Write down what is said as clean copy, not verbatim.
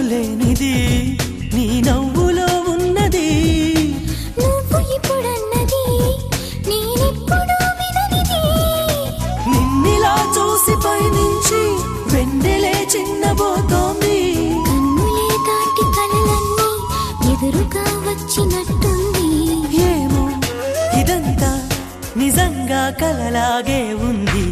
లేనిది నీ నవ్వులో ఉన్నది. నువ్వు ఇప్పుడన్నది నేనెప్పుడు విననిది. నిన్నిలా చూసి పైనుంచి వెన్నెలే చిన్నబోతోంది. కన్నులే దాటి కలలన్నీ ఎదురుగా వచ్చినట్టుంది. ఏమో ఇదంతా నిజంగా కలలాగే ఉంది.